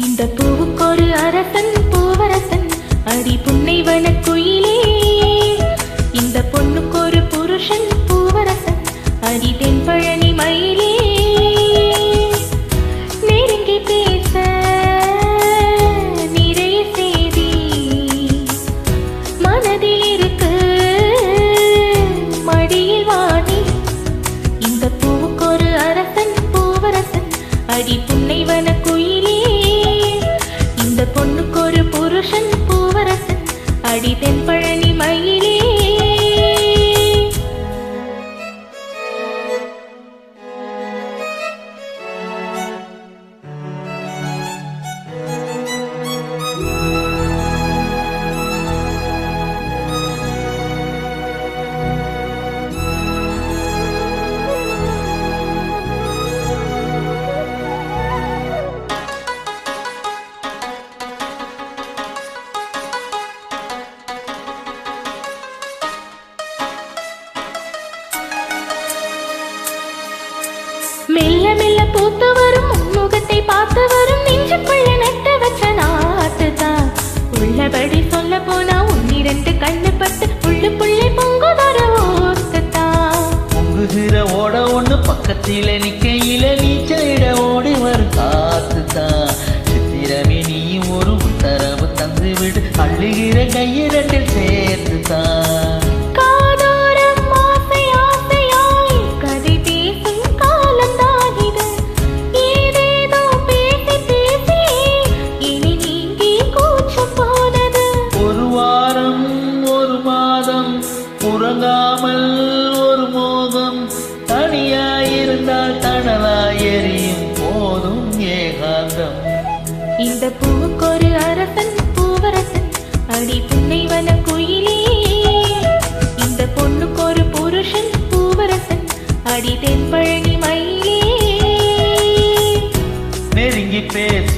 இந்த பூவுக்கொரு அரசன் பூவரசன் அடி புன்னை வனக்குயிலே. இந்த பொண்ணுக்கொரு புருஷன் பூவரசன் அடி தென்பழனி மயிலே. நெருங்கி பேச நிறைய செய்தி மனதில் இருக்கு மடியில் வாடி. இந்த பூவுக்கொரு அரசன் பூவரசன் அடி புன்னை வனக்குயிலே. இந்த பொண்ணுக்கொரு புருஷன் பூவரசன் அடி தென்பழனி மயிலே. மெல்ல மெல்ல பூத்து வரும் முகத்தை பார்த்து வரும் நெஞ்சுக்குள்ள நட்டு வச்ச நாட்டுதான். உள்ளபடி சொல்ல போனா ஒன்னிரண்டு கண்ணு பட்டு உள்ளுக்குள்ளே பொங்குதர ஓத்துதான். பொங்குகிற ஓட ஒண்ணு பக்கத்தில நிக்கையில நீச்சலிட ஓடி வரும் காத்துதான். சித்திரமே நீ ஒரு உத்தரவு தந்து விடு அள்ளுகிற கையிரண்டில் சேர்த்துதான். உறங்காமல் ஒரு மோகம் தனியாயிருந்தால் தணலாய் எரியும் போதும் ஏகாந்தம். இந்த பூவுக்கொரு அரசன் பூவரசன் அடி புன்னை வனக்குயிலே. இந்த பொண்ணுக்கொரு புருஷன் பூவரசன் அடி தென்பழனி மயிலே. நெருங்கி பேச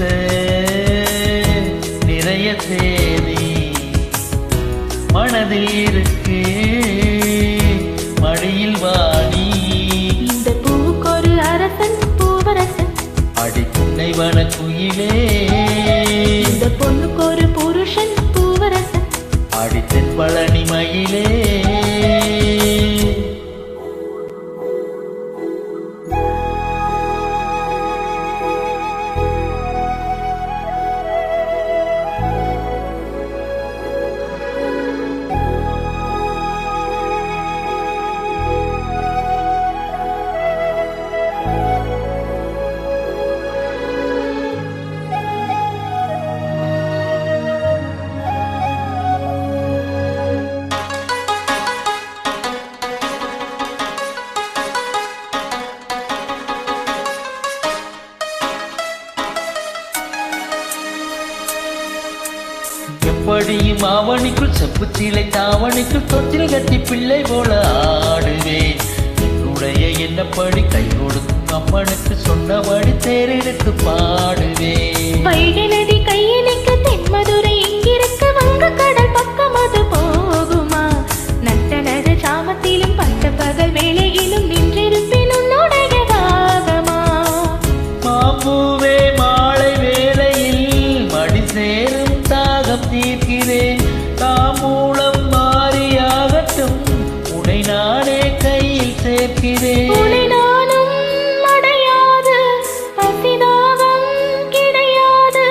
நிறைய செய்தி மனதில் இருக்கு மடியில் வாடி. இந்த பூவுக்கொரு அரசன் பூவரசன் அடி புன்னை வனக்குயிலே. இந்த பொண்ணுக்கொரு புருஷன் பூவரசன் அடி தென்பழனி மயிலே. எப்படியும் ஆவணிக்குள் செப்பு சீலை தாவணிக்குள் தொட்டில் கட்டி பிள்ளை போல ஆடுவேன். என்னுடைய என்னப்படி கை கொடுக்கும் அம்மனுக்கு சொன்னபடி தேரெடுத்து பாடுவேன். வைகை நதி கையினைக்கு தென்மதுரை இங்கிருக்கு வங்க கடல் பக்கம் அது போகுமா? நட்டனது சாமத்திலும் பட்ட பகல் வேளையிலும் நின்றிருப்பேன் உன்னுடைய தாகமா? மாம்பூவே மாலை வேளையில் மடி சேரும் தாகம் தீர்க்கிறேன். தாமூலம் மாறியாகட்டும் உன்னை நானே கையில் சேர்க்கிறேன். உன்னை நானும் அடையாது பசிதாகம் கிடையாது.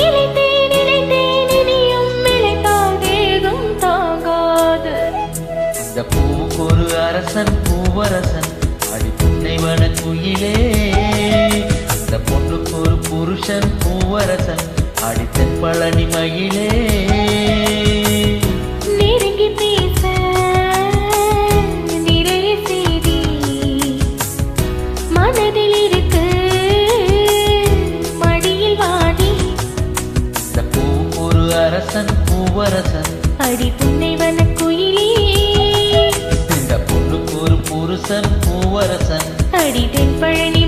இளைத்தேன் இளைத்தேன் இனியும் இளைத்தால் தேகம் தாங்காது. இந்த பூவுக்கொரு அரசன் பூவரசன் அடி புன்னை வனக்குயிலே. இந்த பொண்ணுக்கொரு புருஷன் பூவரசன் அடி தென்பழனி மயிலே. நெருங்கி பேச நிறைய செய்தி மனதில் இருக்கு மடியில் வாடி. இந்த பூவுக்கொரு அரசன் பூவரசன் அடி புன்னை வனக்குயிலே. இந்த புருஷன் பூவரசன் அடி தென்பழனி